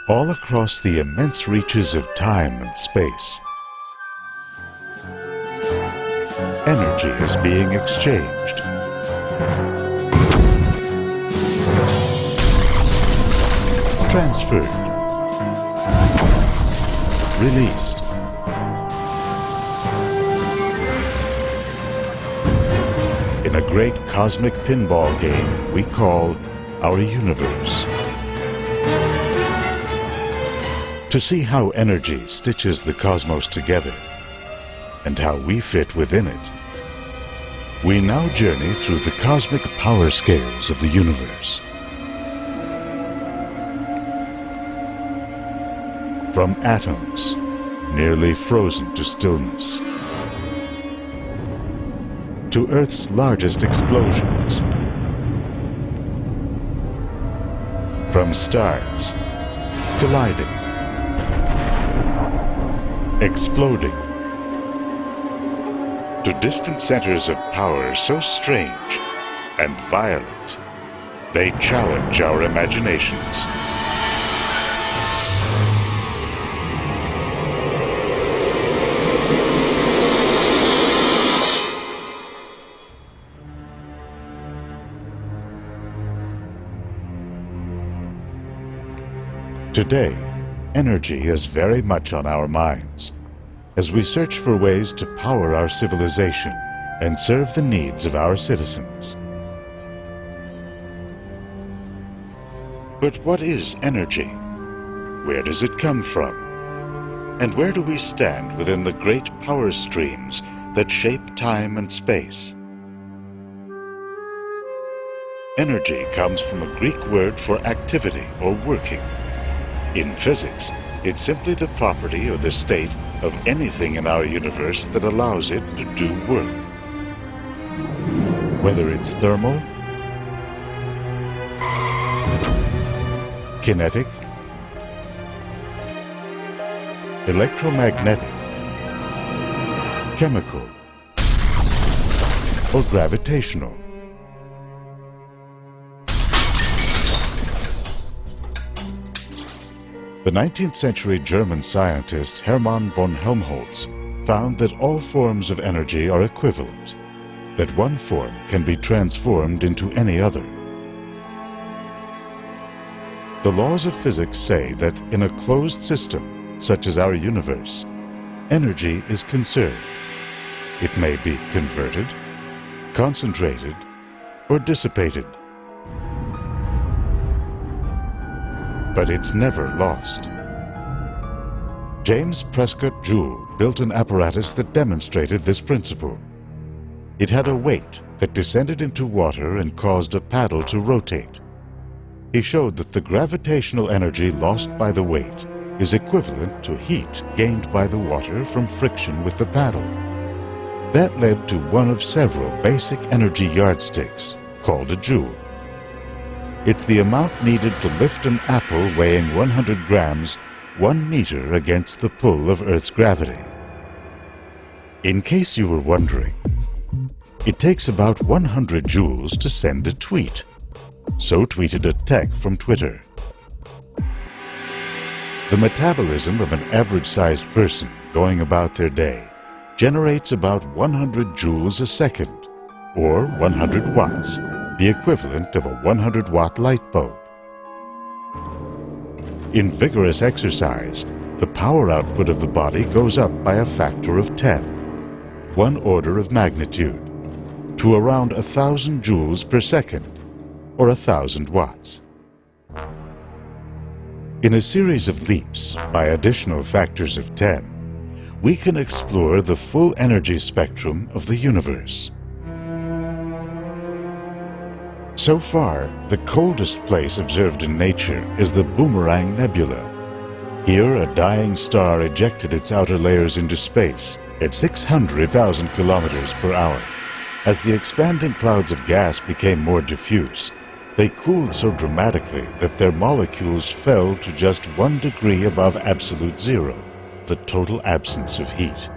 all across the immense reaches of time and space. Energy is being exchanged. Transferred. Released. In a great cosmic pinball game we call our universe. To see how energy stitches the cosmos together and how we fit within it, we now journey through the cosmic power scales of the universe. From atoms, nearly frozen to stillness, to Earth's largest explosions. From stars, colliding, exploding, to distant centers of power so strange and violent, they challenge our imaginations. Today, energy is very much on our minds as we search for ways to power our civilization and serve the needs of our citizens. But what is energy? Where does it come from? And where do we stand within the great power streams that shape time and space? Energy comes from a Greek word for activity or working. In physics, it's simply the property or the state of anything in our universe that allows it to do work. Whether it's thermal, kinetic, electromagnetic, chemical, or gravitational. The 19th century German scientist Hermann von Helmholtz found that all forms of energy are equivalent, that one form can be transformed into any other. The laws of physics say that in a closed system, such as our universe, energy is conserved. It may be converted, concentrated, or dissipated. But it's never lost. James Prescott Joule built an apparatus that demonstrated this principle. It had a weight that descended into water and caused a paddle to rotate. He showed that the gravitational energy lost by the weight is equivalent to heat gained by the water from friction with the paddle. That led to one of several basic energy yardsticks, called a joule. It's the amount needed to lift an apple weighing 100 grams 1 meter against the pull of Earth's gravity. In case you were wondering, it takes about 100 joules to send a tweet. So tweeted a tech from Twitter. The metabolism of an average-sized person going about their day generates about 100 joules a second, or 100 watts, the equivalent of a 100-watt light bulb. In vigorous exercise, the power output of the body goes up by a factor of 10, one order of magnitude, to around 1,000 joules per second, or 1,000 watts. In a series of leaps by additional factors of 10, we can explore the full energy spectrum of the universe. So far, the coldest place observed in nature is the Boomerang Nebula. Here, a dying star ejected its outer layers into space at 600,000 kilometers per hour. As the expanding clouds of gas became more diffuse, they cooled so dramatically that their molecules fell to just 1 degree above absolute zero, the total absence of heat.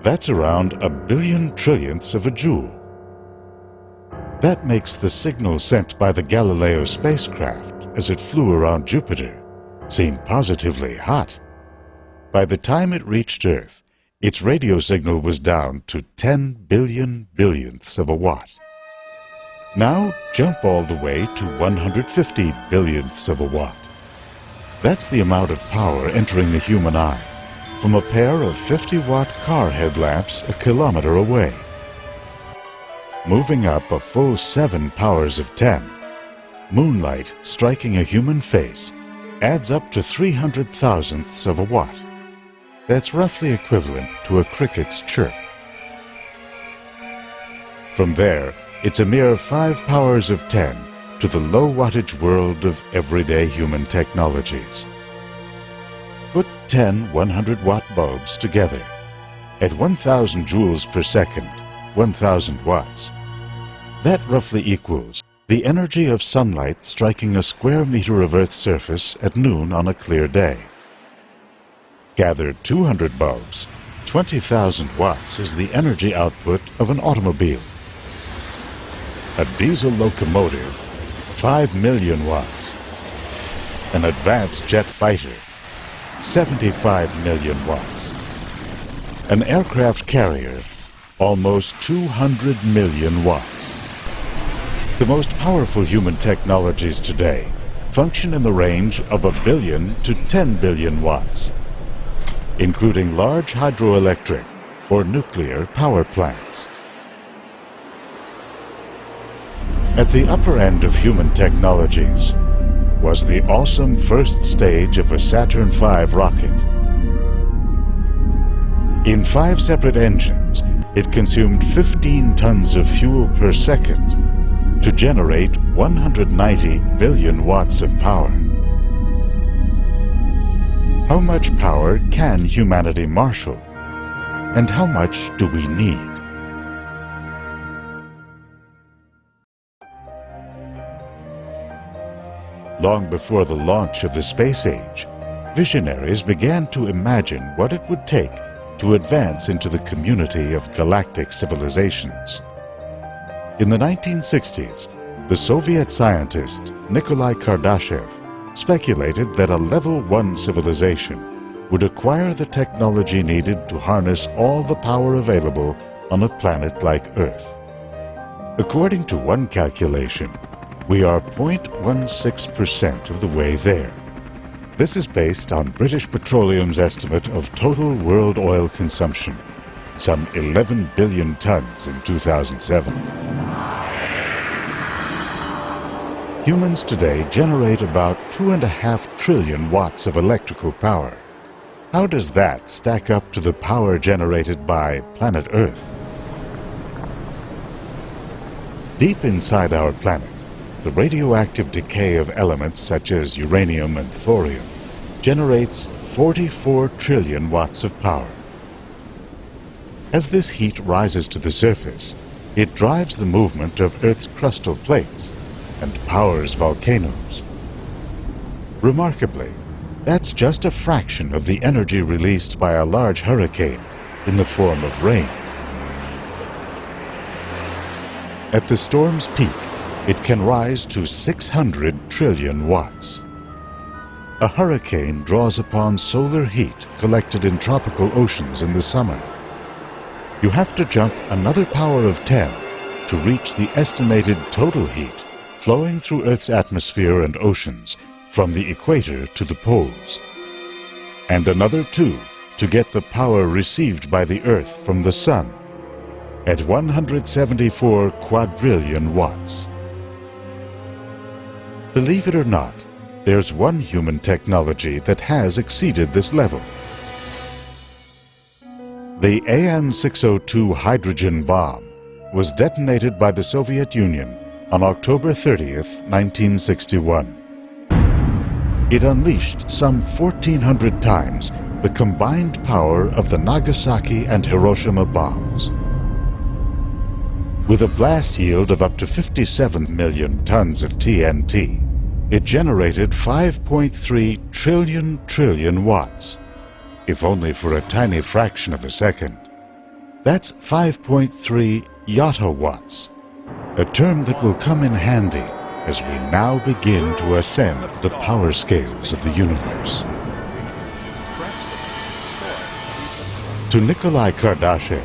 That's around 1 billion trillionths of a joule. That makes the signal sent by the Galileo spacecraft as it flew around Jupiter seemed positively hot. By the time it reached Earth, its radio signal was down to 10 billion billionths of a watt. Now jump all the way to 150 billionths of a watt. That's the amount of power entering the human eye from a pair of 50-watt car headlamps a kilometer away. Moving up a full 7 powers of 10, moonlight striking a human face adds up to 300 thousandths of a watt. That's roughly equivalent to a cricket's chirp. From there, it's a mere 5 powers of 10 to the low-wattage world of everyday human technologies. Put 10 100-watt bulbs together. At 1,000 joules per second, 1,000 watts. That roughly equals the energy of sunlight striking a square meter of Earth's surface at noon on a clear day. Gather 200 bulbs, 20,000 watts is the energy output of an automobile. A diesel locomotive, 5 million watts. An advanced jet fighter, 75 million watts. An aircraft carrier, almost 200 million watts. The most powerful human technologies today function in the range of 1 billion to 10 billion watts, including large hydroelectric or nuclear power plants. At the upper end of human technologies was the awesome first stage of a Saturn V rocket. In 5 separate engines, it consumed 15 tons of fuel per second to generate 190 billion watts of power. How much power can humanity marshal? And how much do we need? Long before the launch of the space age, visionaries began to imagine what it would take to advance into the community of galactic civilizations. In the 1960s, the Soviet scientist Nikolai Kardashev speculated that a level 1 civilization would acquire the technology needed to harness all the power available on a planet like Earth. According to one calculation, we are 0.16% of the way there. This is based on British Petroleum's estimate of total world oil consumption, some 11 billion tons in 2007. Humans today generate about 2.5 trillion watts of electrical power. How does that stack up to the power generated by planet Earth? Deep inside our planet, the radioactive decay of elements such as uranium and thorium generates 44 trillion watts of power. As this heat rises to the surface, it drives the movement of Earth's crustal plates and powers volcanoes. Remarkably, that's just a fraction of the energy released by a large hurricane in the form of rain. At the storm's peak, it can rise to 600 trillion watts. A hurricane draws upon solar heat collected in tropical oceans in the summer. You have to jump another power of 10 to reach the estimated total heat flowing through Earth's atmosphere and oceans from the equator to the poles, and another 2 to get the power received by the Earth from the Sun at 174 quadrillion watts. Believe it or not, there's one human technology that has exceeded this level. The AN-602 hydrogen bomb was detonated by the Soviet Union on October 30th, 1961. It unleashed some 1,400 times the combined power of the Nagasaki and Hiroshima bombs. With a blast yield of up to 57 million tons of TNT, it generated 5.3 trillion watts, if only for a tiny fraction of a second. That's 5.3 yottawatts, a term that will come in handy as we now begin to ascend the power scales of the universe. To Nikolai Kardashev,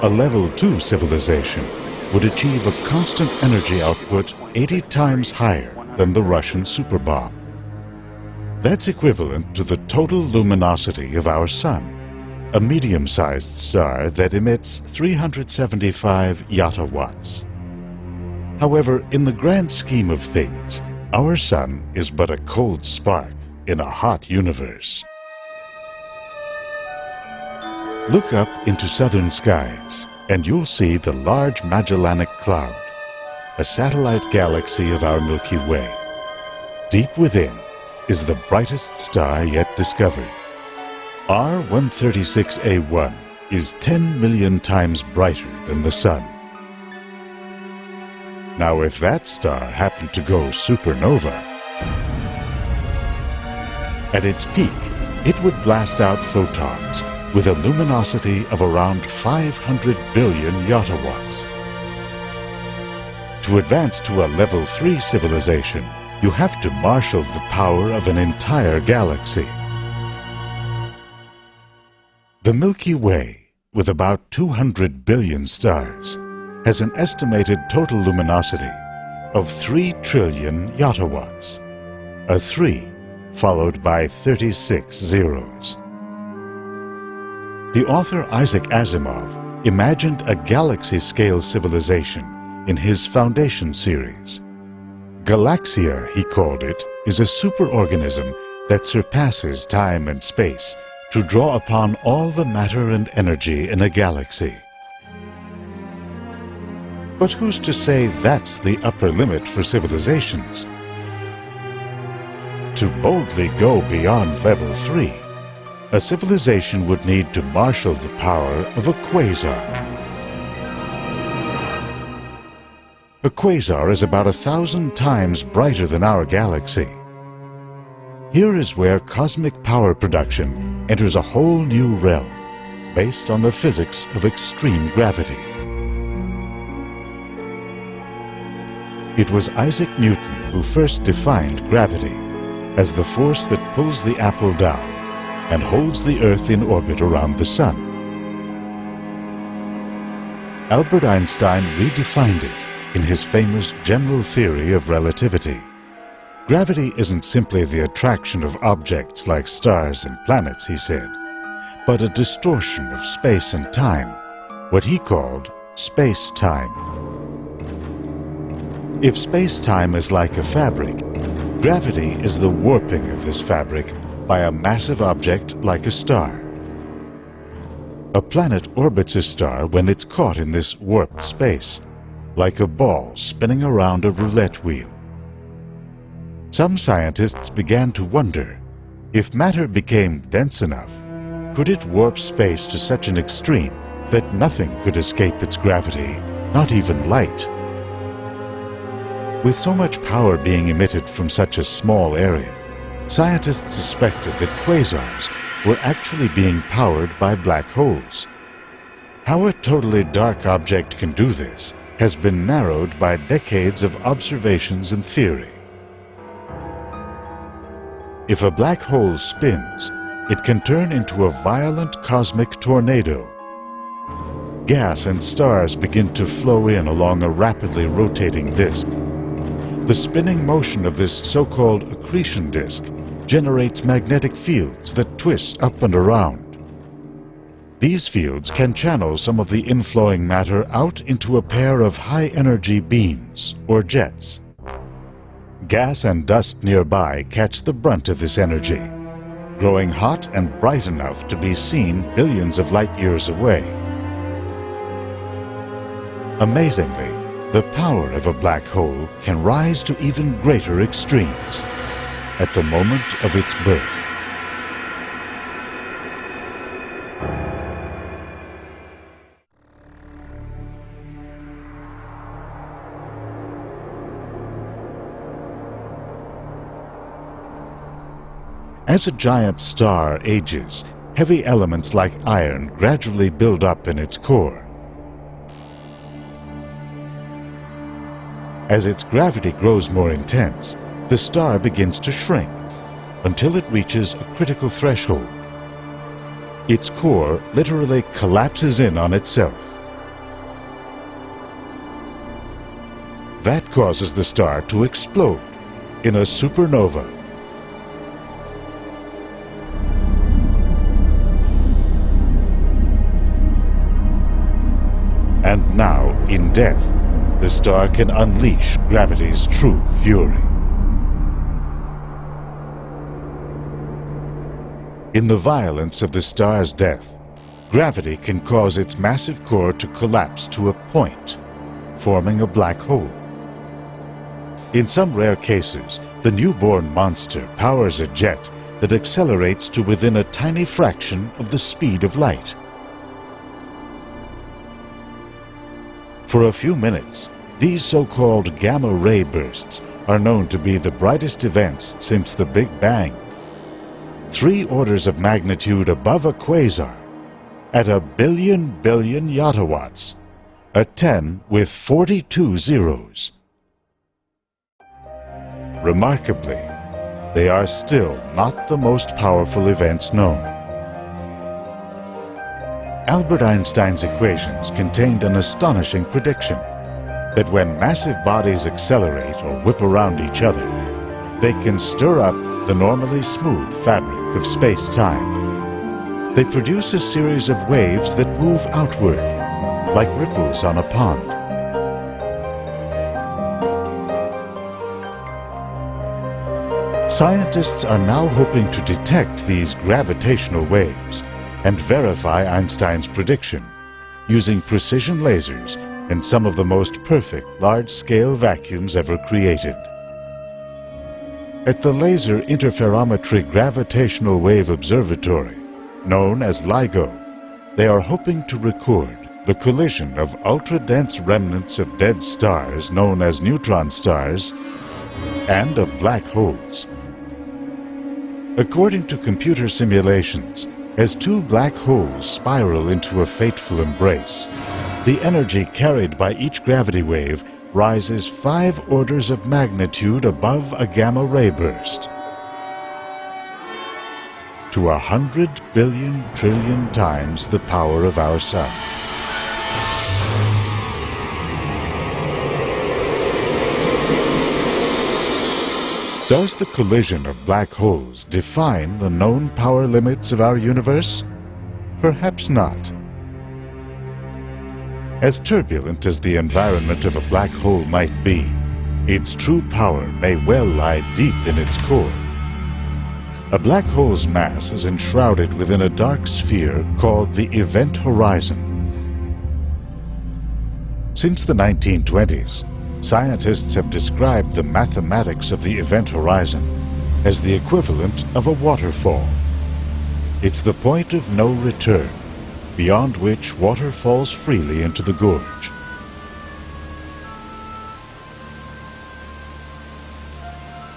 a level 2 civilization would achieve a constant energy output 80 times higher than the Russian superbomb. That's equivalent to the total luminosity of our Sun, a medium-sized star that emits 375 yotta-watts. However, in the grand scheme of things, our Sun is but a cold spark in a hot universe. Look up into southern skies, and you'll see the Large Magellanic Cloud, a satellite galaxy of our Milky Way. Deep within is the brightest star yet discovered. R136a1 is 10 million times brighter than the Sun. Now, if that star happened to go supernova, at its peak, it would blast out photons with a luminosity of around 500 billion yotta-watts. To advance to a level 3 civilization, you have to marshal the power of an entire galaxy. The Milky Way, with about 200 billion stars, has an estimated total luminosity of 3 trillion yotta-watts, a 3 followed by 36 zeros. The author Isaac Asimov imagined a galaxy-scale civilization in his Foundation series. Galaxia, he called it, is a superorganism that surpasses time and space to draw upon all the matter and energy in a galaxy. But who's to say that's the upper limit for civilizations? To boldly go beyond level 3, a civilization would need to marshal the power of a quasar. A quasar is about 1,000 times brighter than our galaxy. Here is where cosmic power production enters a whole new realm, based on the physics of extreme gravity. It was Isaac Newton who first defined gravity as the force that pulls the apple down and holds the Earth in orbit around the Sun. Albert Einstein redefined it in his famous general theory of relativity. Gravity isn't simply the attraction of objects like stars and planets, he said, but a distortion of space and time, what he called space-time. If space-time is like a fabric, gravity is the warping of this fabric by a massive object like a star. A planet orbits a star when it's caught in this warped space, like a ball spinning around a roulette wheel. Some scientists began to wonder, if matter became dense enough, could it warp space to such an extreme that nothing could escape its gravity, not even light? With so much power being emitted from such a small area, scientists suspected that quasars were actually being powered by black holes. How a totally dark object can do this has been narrowed by decades of observations and theory. If a black hole spins, it can turn into a violent cosmic tornado. Gas and stars begin to flow in along a rapidly rotating disk. The spinning motion of this so-called accretion disk generates magnetic fields that twist up and around. These fields can channel some of the inflowing matter out into a pair of high-energy beams, or jets. Gas and dust nearby catch the brunt of this energy, growing hot and bright enough to be seen billions of light-years away. Amazingly, the power of a black hole can rise to even greater extremes at the moment of its birth. As a giant star ages, heavy elements like iron gradually build up in its core. As its gravity grows more intense, the star begins to shrink until it reaches a critical threshold. Its core literally collapses in on itself. That causes the star to explode in a supernova. And now, in death, the star can unleash gravity's true fury. In the violence of the star's death, gravity can cause its massive core to collapse to a point, forming a black hole. In some rare cases, the newborn monster powers a jet that accelerates to within a tiny fraction of the speed of light. For a few minutes, these so-called gamma-ray bursts are known to be the brightest events since the Big Bang. 3 orders of magnitude above a quasar, at a billion yottawatts, a 10 with 42 zeros. Remarkably, they are still not the most powerful events known. Albert Einstein's equations contained an astonishing prediction that when massive bodies accelerate or whip around each other, they can stir up the normally smooth fabric of space-time. They produce a series of waves that move outward, like ripples on a pond. Scientists are now hoping to detect these gravitational waves and verify Einstein's prediction using precision lasers and some of the most perfect large-scale vacuums ever created. At the Laser Interferometry Gravitational Wave Observatory, known as LIGO, they are hoping to record the collision of ultra-dense remnants of dead stars known as neutron stars and of black holes. According to computer simulations, as 2 black holes spiral into a fateful embrace, the energy carried by each gravity wave rises 5 orders of magnitude above a gamma-ray burst to 100 billion trillion times the power of our Sun. Does the collision of black holes define the known power limits of our universe? Perhaps not. As turbulent as the environment of a black hole might be, its true power may well lie deep in its core. A black hole's mass is enshrouded within a dark sphere called the event horizon. Since the 1920s, scientists have described the mathematics of the event horizon as the equivalent of a waterfall. It's the point of no return, beyond which water falls freely into the gorge.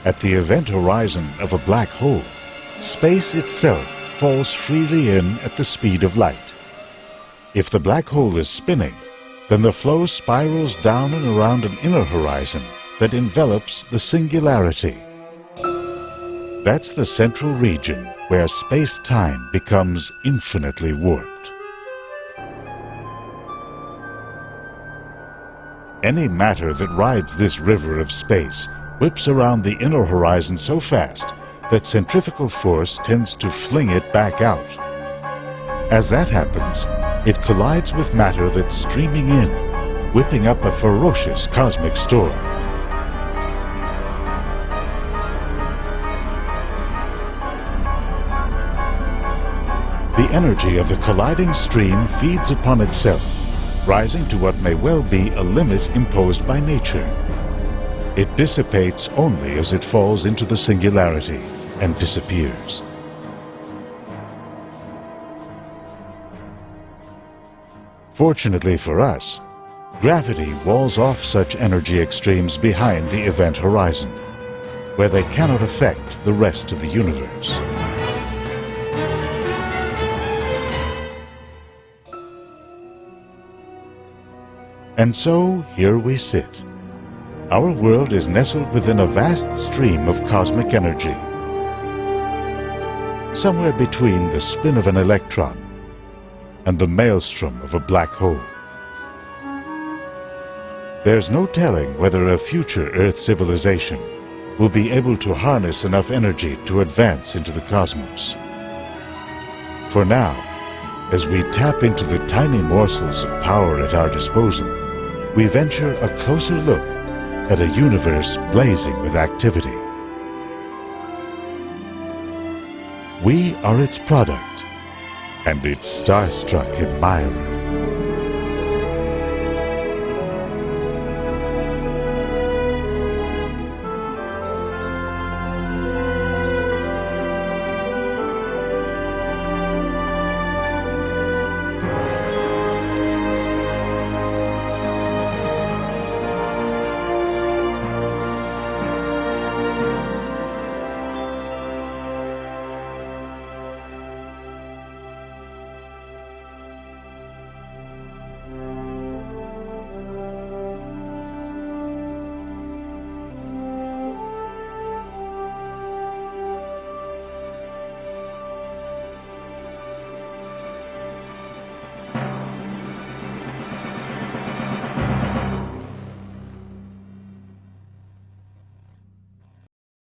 At the event horizon of a black hole, space itself falls freely in at the speed of light. If the black hole is spinning, then the flow spirals down and around an inner horizon that envelops the singularity. That's the central region where space-time becomes infinitely warped. Any matter that rides this river of space whips around the inner horizon so fast that centrifugal force tends to fling it back out. As that happens, it collides with matter that's streaming in, whipping up a ferocious cosmic storm. The energy of the colliding stream feeds upon itself, rising to what may well be a limit imposed by nature. It dissipates only as it falls into the singularity and disappears. Fortunately for us, gravity walls off such energy extremes behind the event horizon, where they cannot affect the rest of the universe. And so here we sit, Our world is nestled within a vast stream of cosmic energy. Somewhere between the spin of an electron and the maelstrom of a black hole. There's no telling whether a future Earth civilization will be able to harness enough energy to advance into the cosmos. For now, as we tap into the tiny morsels of power at our disposal, we venture a closer look at a universe blazing with activity. We are its product and its starstruck admirer.